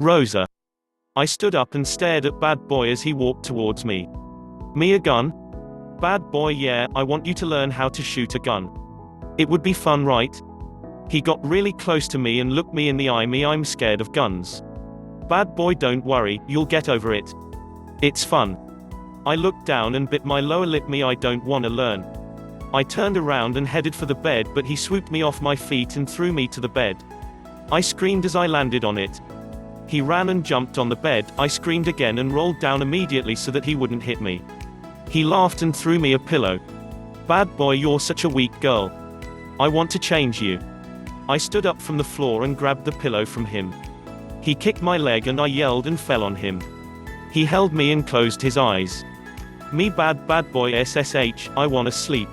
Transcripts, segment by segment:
Rosa. I stood up and stared at bad boy as he walked towards me. Me a gun? Bad boy, yeah, I want you to learn how to shoot a gun. It would be fun, right? He got really close to me and looked me in the eye. Me, I'm scared of guns. Bad boy, don't worry, you'll get over it. It's fun. I looked down and bit my lower lip. Me, I don't wanna learn. I turned around and headed for the bed, but he swooped me off my feet and threw me to the bed. I screamed as I landed on it. He ran and jumped on the bed. I screamed again and rolled down immediately so that he wouldn't hit me. He laughed and threw me a pillow. Bad boy, you're such a weak girl. I want to change you. I stood up from the floor and grabbed the pillow from him. He kicked my leg and I yelled and fell on him. He held me and closed his eyes. Me, bad boy, SSH, I wanna sleep.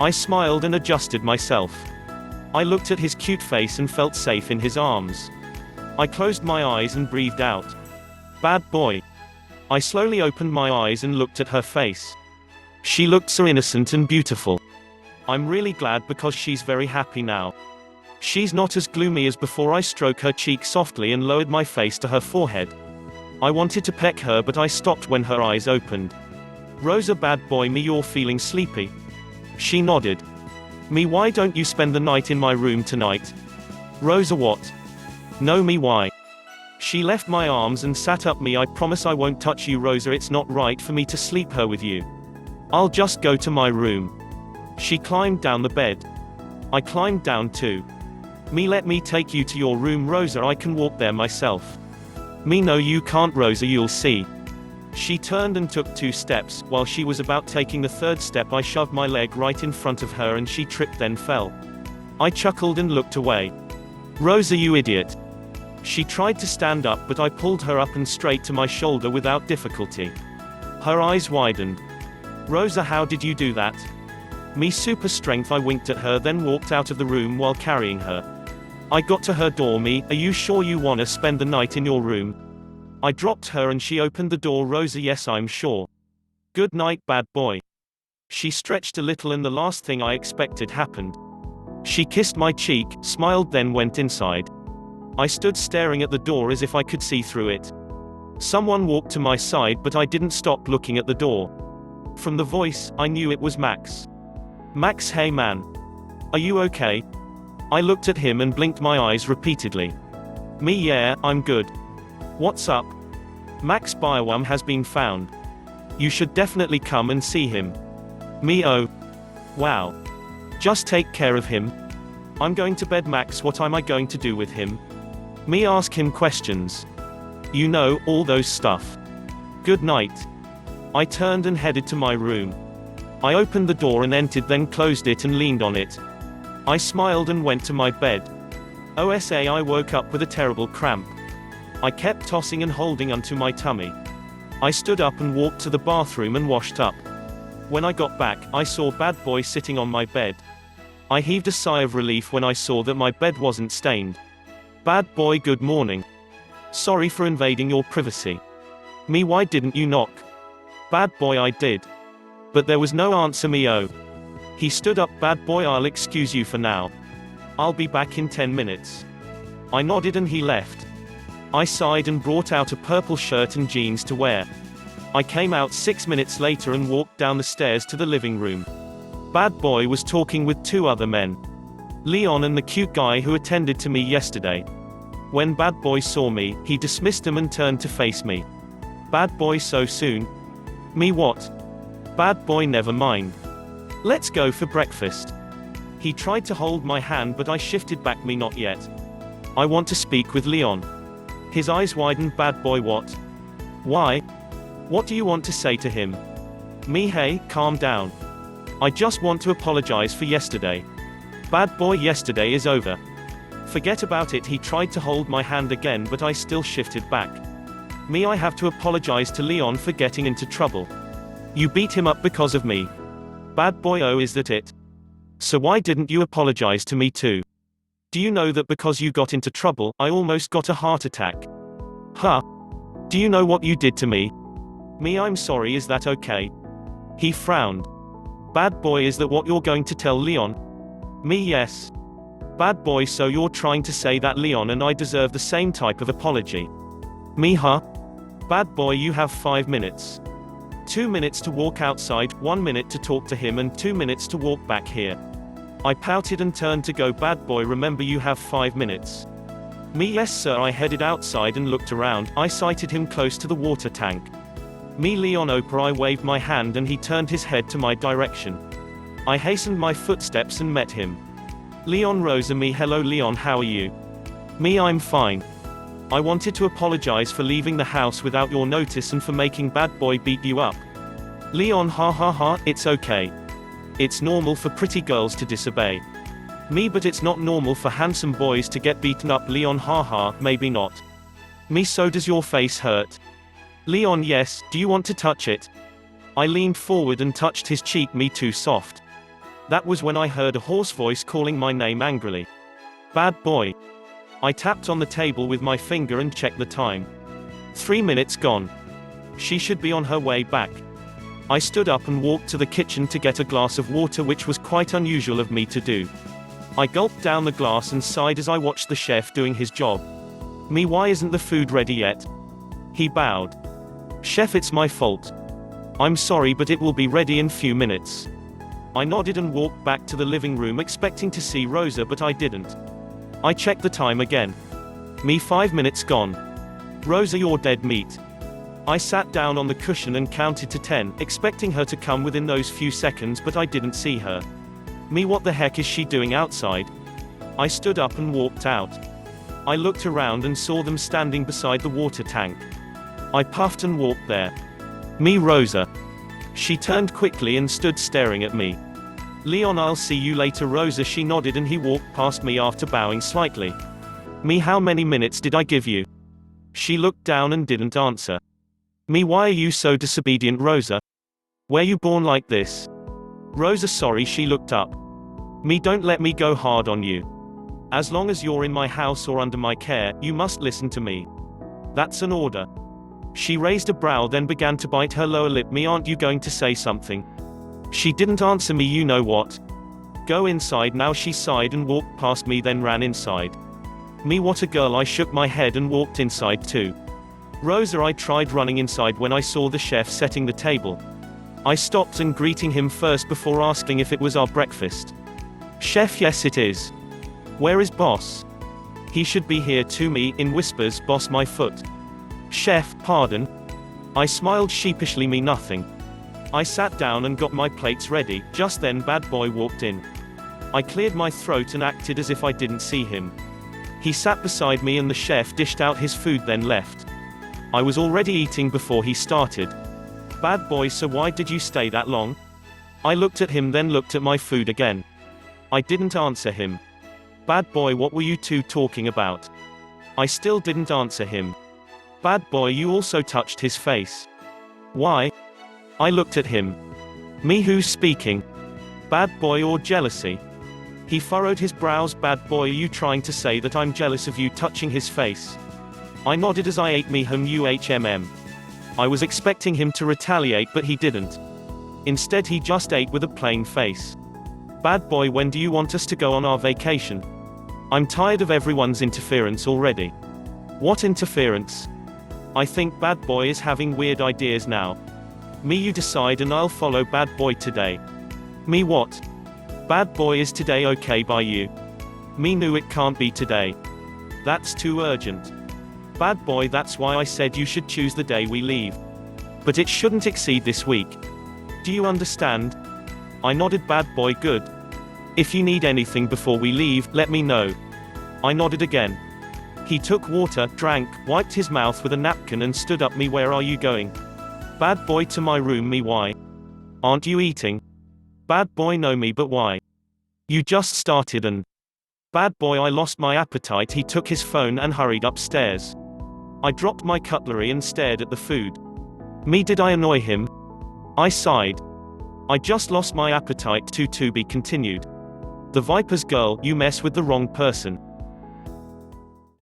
I smiled and adjusted myself. I looked at his cute face and felt safe in his arms. I closed my eyes and breathed out. Bad boy. I slowly opened my eyes and looked at her face. She looked so innocent and beautiful. I'm really glad because she's very happy now. She's not as gloomy as before. I stroked her cheek softly and lowered my face to her forehead. I wanted to peck her, but I stopped when her eyes opened. Rosa, bad boy, me, you're feeling sleepy? She nodded. Me, why don't you spend the night in my room tonight? Rosa, what? No, me, why? She left my arms and sat up. Me, I promise I won't touch you, Rosa. It's not right for me to sleep her with you. I'll just go to my room. She climbed down the bed. I climbed down too. Me, let me take you to your room, Rosa. I can walk there myself. Me, no, you can't, Rosa, you'll see. She turned and took 2 steps. While she was about taking the 3rd step, I shoved my leg right in front of her and she tripped, then fell. I chuckled and looked away. Rosa, you idiot. She tried to stand up, but I pulled her up and straight to my shoulder without difficulty. Her eyes widened. Rosa, how did you do that? Me, super strength. I winked at her, then walked out of the room while carrying her. I got to her door. Me, are you sure you wanna spend the night in your room? I dropped her and she opened the door. Rosa, yes, I'm sure. Good night, bad boy. She stretched a little and the last thing I expected happened. She kissed my cheek, smiled, then went inside. I stood staring at the door as if I could see through it. Someone walked to my side, but I didn't stop looking at the door. From the voice, I knew it was Max. Max, hey man. Are you okay? I looked at him and blinked my eyes repeatedly. Me, yeah, I'm good. What's up? Max, Biowum has been found. You should definitely come and see him. Me, oh. Wow. Just take care of him. I'm going to bed. Max, what am I going to do with him? Me, ask him questions. You know, all those stuff. Good night. I turned and headed to my room. I opened the door and entered, then closed it and leaned on it. I smiled and went to my bed. OSA, I woke up with a terrible cramp. I kept tossing and holding onto my tummy. I stood up and walked to the bathroom and washed up. When I got back, I saw bad boy sitting on my bed. I heaved a sigh of relief when I saw that my bed wasn't stained. Bad boy, good morning. Sorry for invading your privacy. Me, why didn't you knock? Bad boy, I did. But there was no answer. Me, oh. He stood up. Bad boy, I'll excuse you for now. I'll be back in 10 minutes. I nodded and he left. I sighed and brought out a purple shirt and jeans to wear. I came out 6 minutes later and walked down the stairs to the living room. Bad boy was talking with 2 other men. Leon and the cute guy who attended to me yesterday. When bad boy saw me, he dismissed them and turned to face me. Bad boy, so soon? Me, what? Bad boy, never mind. Let's go for breakfast. He tried to hold my hand, but I shifted back. Me, not yet. I want to speak with Leon. His eyes widened. Bad boy, what? Why? What do you want to say to him? Me, hey, calm down. I just want to apologize for yesterday. Bad boy, yesterday is over. Forget about it. He tried to hold my hand again, but I still shifted back. Me, I have to apologize to Leon for getting into trouble. You beat him up because of me. Bad boy, oh, is that it? So why didn't you apologize to me too? Do you know that because you got into trouble, I almost got a heart attack? Huh? Do you know what you did to me? Me, I'm sorry, is that okay? He frowned. Bad boy, is that what you're going to tell Leon? Me, yes. Bad boy, so you're trying to say that Leon and I deserve the same type of apology? Me huh? Bad boy, you have 5 minutes. 2 minutes to walk outside, 1 minute to talk to him, and 2 minutes to walk back here. I pouted and turned to go. Bad boy, remember you have 5 minutes. Me yes sir. I headed outside and looked around. I sighted him close to the water tank. Me Leon Oprah. I waved my hand and he turned his head to my direction. I hastened my footsteps and met him. Leon Rosa. Me hello Leon, how are you? Me I'm fine. I wanted to apologize for leaving the house without your notice and for making bad boy beat you up. Leon ha ha ha, it's okay. It's normal for pretty girls to disobey. Me but it's not normal for handsome boys to get beaten up. Leon ha ha, maybe not. Me so does your face hurt? Leon yes, do you want to touch it? I leaned forward and touched his cheek. Me too soft. That was when I heard a hoarse voice calling my name angrily. Bad boy. I tapped on the table with my finger and checked the time. 3 minutes gone. She should be on her way back. I stood up and walked to the kitchen to get a glass of water, which was quite unusual of me to do. I gulped down the glass and sighed as I watched the chef doing his job. Me why isn't the food ready yet? He bowed. Chef, it's my fault. I'm sorry but it will be ready in few minutes. I nodded and walked back to the living room expecting to see Rosa, but I didn't. I checked the time again. Me 5 minutes gone. Rosa, you're dead meat. I sat down on the cushion and counted to 10, expecting her to come within those few seconds, but I didn't see her. Me what the heck is she doing outside? I stood up and walked out. I looked around and saw them standing beside the water tank. I puffed and walked there. Me Rosa. She turned quickly and stood staring at me. Leon, I'll see you later Rosa. She nodded and he walked past me after bowing slightly. Me how many minutes did I give you? She looked down and didn't answer. Me why are you so disobedient Rosa? Were you born like this? Rosa sorry. She looked up. Me don't let me go hard on you. As long as you're in my house or under my care, you must listen to me. That's an order. She raised a brow then began to bite her lower lip. Me aren't you going to say something? She didn't answer me. You know what? Go inside now. She sighed and walked past me then ran inside. Me what a girl. I shook my head and walked inside too. Rosa, I tried running inside when I saw the chef setting the table. I stopped and greeting him first before asking if it was our breakfast. Chef, yes it is. Where is boss? He should be here too. Me in whispers, boss my foot. Chef, pardon? I smiled sheepishly. Me nothing. I sat down and got my plates ready. Just then bad boy walked in. I cleared my throat and acted as if I didn't see him. He sat beside me and the chef dished out his food then left. I was already eating before he started. Bad boy, so why did you stay that long? I looked at him then looked at my food again. I didn't answer him. Bad boy, what were you two talking about? I still didn't answer him. Bad boy, you also touched his face. Why? I looked at him. Me who's speaking? Bad boy or jealousy? He furrowed his brows. Bad boy, are you trying to say that I'm jealous of you touching his face? I nodded as I ate me uhmm. I was expecting him to retaliate but he didn't. Instead he just ate with a plain face. Bad boy, when do you want us to go on our vacation? I'm tired of everyone's interference already. What interference? I think bad boy is having weird ideas now. Me you decide and I'll follow bad boy today. Me what? Bad boy, is today okay by you? Me no, it can't be today. That's too urgent. Bad boy, that's why I said you should choose the day we leave. But it shouldn't exceed this week. Do you understand? I nodded. Bad boy, good. If you need anything before we leave, let me know. I nodded again. He took water, drank, wiped his mouth with a napkin and stood up. Me where are you going? Bad boy, to my room. Me why? Aren't you eating? Bad boy, no. Me but why? You just started and... Bad boy, I lost my appetite. He took his phone and hurried upstairs. I dropped my cutlery and stared at the food. Me, did I annoy him? I sighed. I just lost my appetite. To be continued. The Viper's girl, you mess with the wrong person.